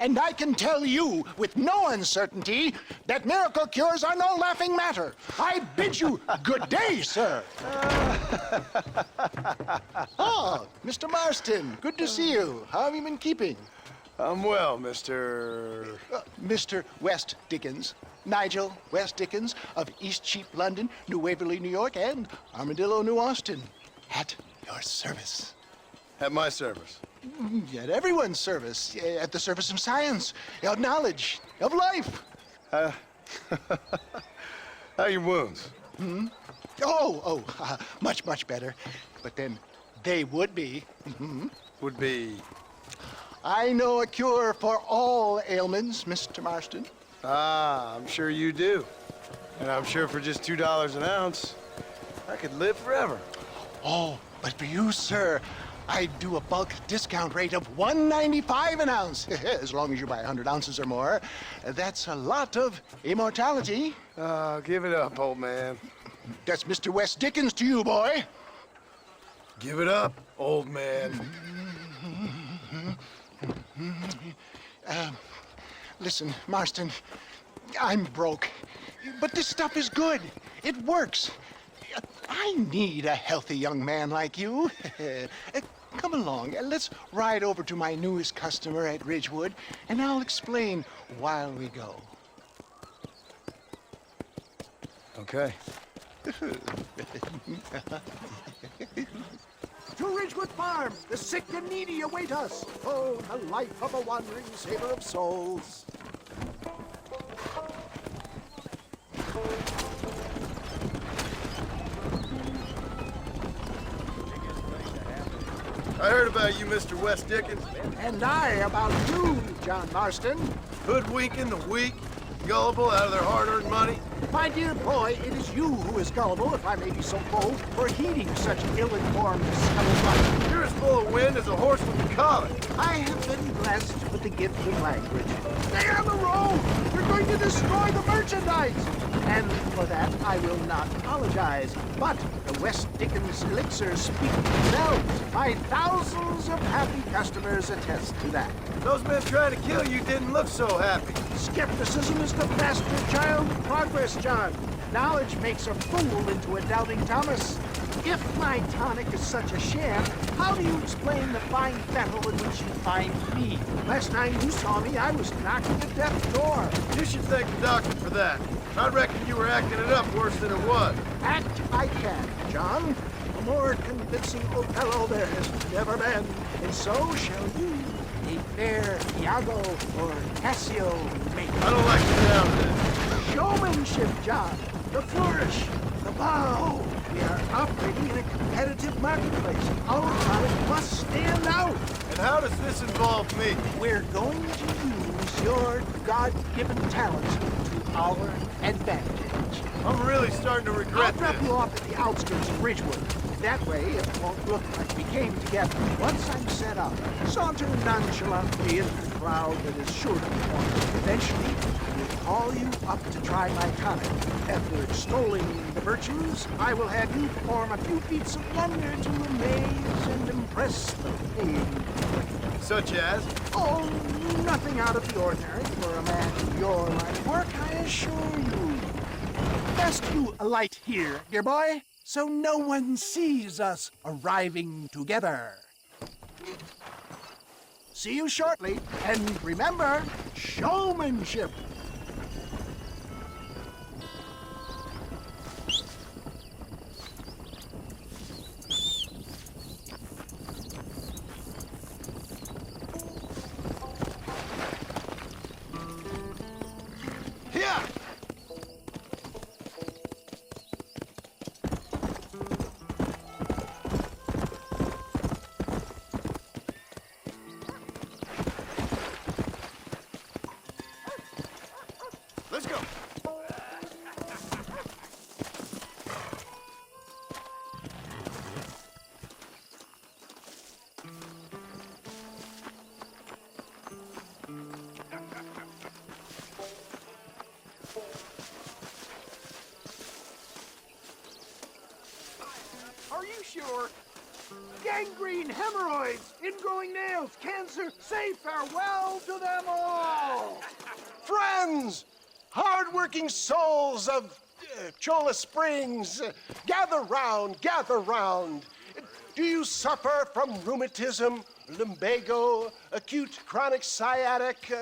And I can tell you with no uncertainty that miracle cures are no laughing matter. I bid you good day, sir. Oh, Mr. Marston, good to see you. How have you been keeping? I'm well, Mr. Mr. West Dickens. Nigel West Dickens of Eastcheap, London, New Waverly, New York, and Armadillo, New Austin. At your service. At my service. At everyone's service. At the service of science, of knowledge, of life. How are your wounds? Much, much better. But then they would be. Would be... I know a cure for all ailments, Mr. Marston. Ah, I'm sure you do. And I'm sure for just $2 an ounce, I could live forever. Oh, but for you, sir, I do a bulk discount rate of $1.95 an ounce, as long as you buy 100 ounces or more. That's a lot of immortality. Give it up, old man. That's Mr. West Dickens to you, boy. Give it up, old man. Listen, Marston, I'm broke, but this stuff is good. It works. I need a healthy young man like you. Come along, let's ride over to my newest customer at Ridgewood, and I'll explain while we go. Okay. To Ridgewood Farm, the sick and needy await us. Oh, the life of a wandering saver of souls. I heard about you, Mr. West Dickens. And I about you, John Marston. Hoodwinking the weak, gullible out of their hard-earned money. My dear boy, it is you who is gullible, if I may be so bold, for heeding such ill-informed scuttlebutt. You're as full of wind as a horse with a collar. I have been blessed with the gift of language. Stay on the road! You're going to destroy the merchandise! And for that, I will not apologize. But the West Dickens elixirs speak for themselves. My thousands of happy customers attest to that. Those men trying to kill you didn't look so happy. Skepticism is the bastard child of progress, John. Knowledge makes a fool into a doubting Thomas. If my tonic is such a sham, how do you explain the fine fettle in which you find me? Last time you saw me, I was knocking at death's door. You should thank the doctor for that. I reckon you were acting it up worse than it was. Act I can, John. A more convincing Othello there has never been. And so shall you, a fair Iago or Cassio make. I don't like the sound of this. Showmanship, John. The flourish, the bow. We are operating in a competitive marketplace. Our product must stand out. And how does this involve me? We're going to use your God-given talents to our advantage. I'm really starting to I'll regret drop this. you off at the outskirts of Ridgewood. That way, it won't look like we came together. Once I'm set up, saunter nonchalantly into the crowd that is sure to form. Eventually, we'll call you up to try my tonic. After extolling the virtues, I will have you perform a few feats of wonder to amaze and impress the paying public. Such as? Oh, nothing out of the ordinary for a man in your line of work, I assure you. Best you alight here, dear boy, so no one sees us arriving together. See you shortly, and remember, showmanship. Here! Let's go. Are you sure? Gangrene, hemorrhoids, ingrowing nails, cancer, say farewell to them all! Friends, hard-working souls of Cholla Springs, gather round, gather round. Do you suffer from rheumatism, lumbago, acute chronic sciatic,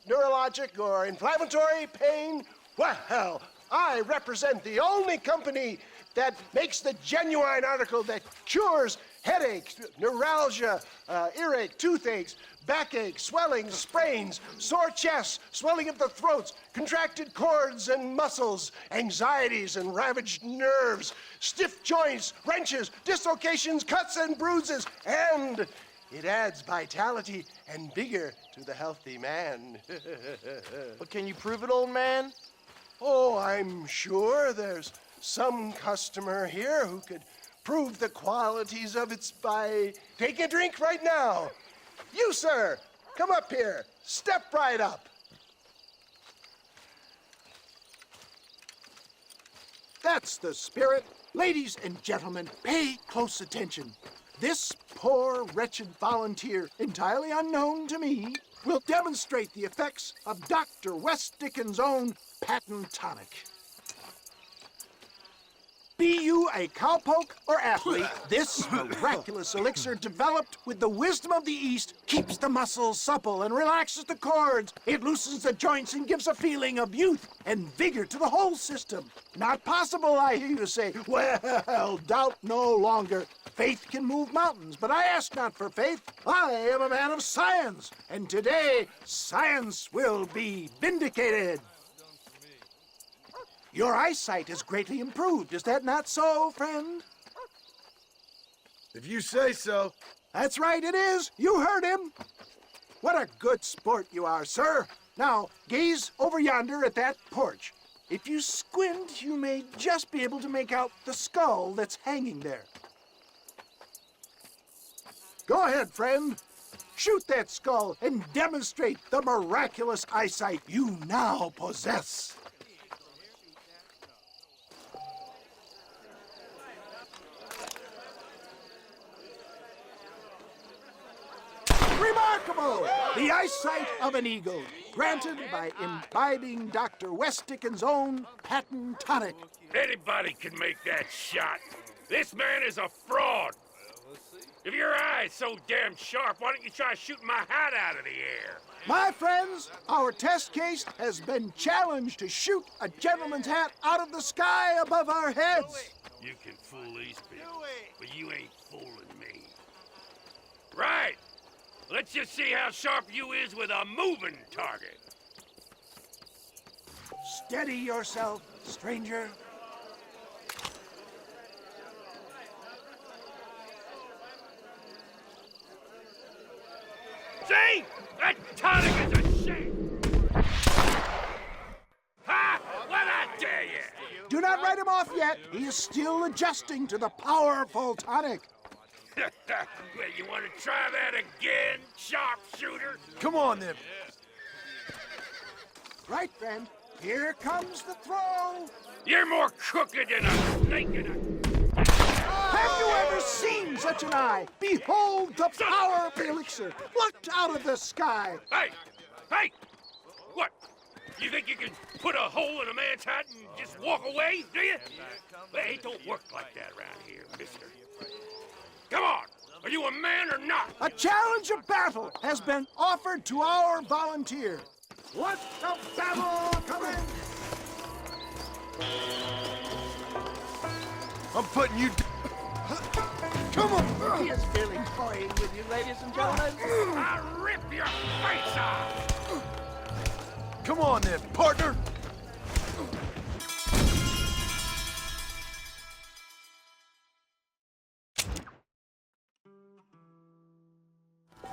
neurologic, or inflammatory pain? Well, I represent the only company that makes the genuine article that cures headaches, neuralgia, earache, toothaches, backache, swelling, sprains, sore chests, swelling of the throats, contracted cords and muscles, anxieties and ravaged nerves, stiff joints, wrenches, dislocations, cuts and bruises, and it adds vitality and vigor to the healthy man. But can you prove it, old man? Oh, I'm sure there's some customer here who could prove the qualities of it by taking a drink right now. You, sir, come up here. Step right up. That's the spirit. Ladies and gentlemen, pay close attention. This poor, wretched volunteer, entirely unknown to me, will demonstrate the effects of Dr. West Dickens' own patent tonic. Be you a cowpoke or athlete, this miraculous elixir developed with the wisdom of the East keeps the muscles supple and relaxes the cords. It loosens the joints and gives a feeling of youth and vigor to the whole system. Not possible, I hear you say. Well, doubt no longer. Faith can move mountains, but I ask not for faith. I am a man of science, and today science will be vindicated. Your eyesight is greatly improved. Is that not so, friend? If you say so. That's right, it is. You heard him. What a good sport you are, sir. Now, gaze over yonder at that porch. If you squint, you may just be able to make out the skull that's hanging there. Go ahead, friend. Shoot that skull and demonstrate the miraculous eyesight you now possess. Remarkable! The eyesight of an eagle, granted by imbibing Dr. West Dickens' own patent tonic. Anybody can make that shot. This man is a fraud. If your eye's so damn sharp, why don't you try shooting my hat out of the air? My friends, our test case has been challenged to shoot a gentleman's hat out of the sky above our heads. You can fool these people, but you ain't fooling me. Right. Let's just see how sharp you is with a moving target. Steady yourself, stranger. See? That tonic is a shame! Ha! What'd I tell you? Do not write him off yet. He is still adjusting to the powerful tonic. Well, you want to try that again, sharpshooter? Come on, then. Right, friend. Here comes the throw. You're more crooked than a snake in a... Have you ever seen such an eye? Behold the power of the elixir, plucked out of the sky. Hey! Hey! What? You think you can put a hole in a man's hat and just walk away, do you? Well, it don't work like that around here, mister. Come on! Are you a man or not? A challenge of battle has been offered to our volunteer. Let the battle commence! I'm putting you... Come on! He is feeling toying with you, ladies and gentlemen. I'll rip your face off! Come on, then, partner!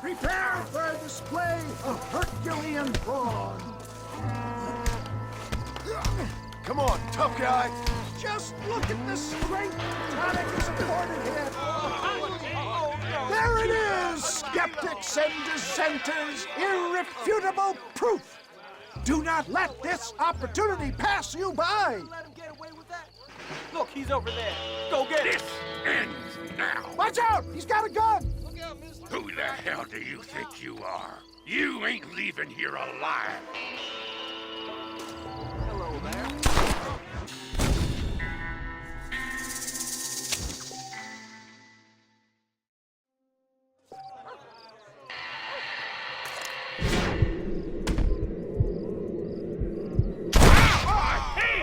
Prepare for a display of Herculean brawn. Come on, tough guy! Just look at the strength tonic has afforded him. There it is, skeptics and dissenters, irrefutable proof. Do not let this opportunity pass you by. Look, he's over there. Go get him. This ends now. Watch out! He's got a gun! Who the hell do you think you are? You ain't leaving here alive. Hello there.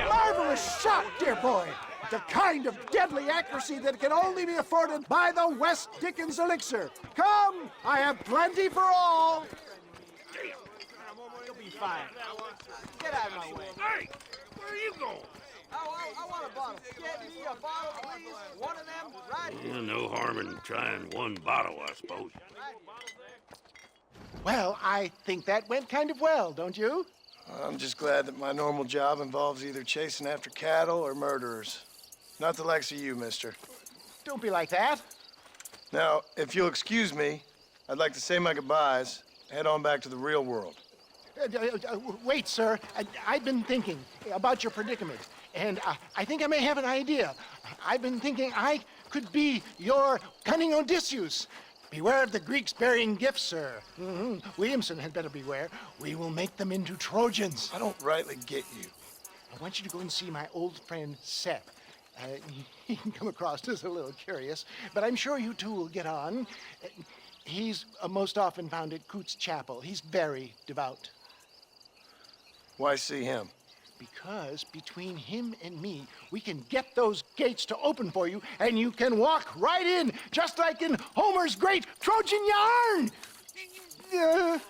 Marvelous shot, dear boy! The kind of deadly accuracy that can only be afforded by the West Dickens elixir. Come, I have plenty for all. You'll be fine. Get out of my way. Hey, where are you going? I want a bottle. Get me a bottle, please. One of them, right here. No harm in trying one bottle, I suppose. Well, I think that went kind of well, don't you? I'm just glad that my normal job involves either chasing after cattle or murderers. Not the likes of you, mister. Don't be like that. Now, if you'll excuse me, I'd like to say my goodbyes, head on back to the real world. Wait, sir. I've been thinking about your predicament, and I think I may have an idea. I've been thinking I could be your cunning Odysseus. Beware of the Greeks bearing gifts, sir. Williamson had better beware. We will make them into Trojans. I don't rightly get you. I want you to go and see my old friend Seth. He can come across as a little curious, but I'm sure you two will get on. He's most often found at Coots Chapel. He's very devout. Why see him? Because between him and me, we can get those gates to open for you, and you can walk right in, just like in Homer's great Trojan yarn!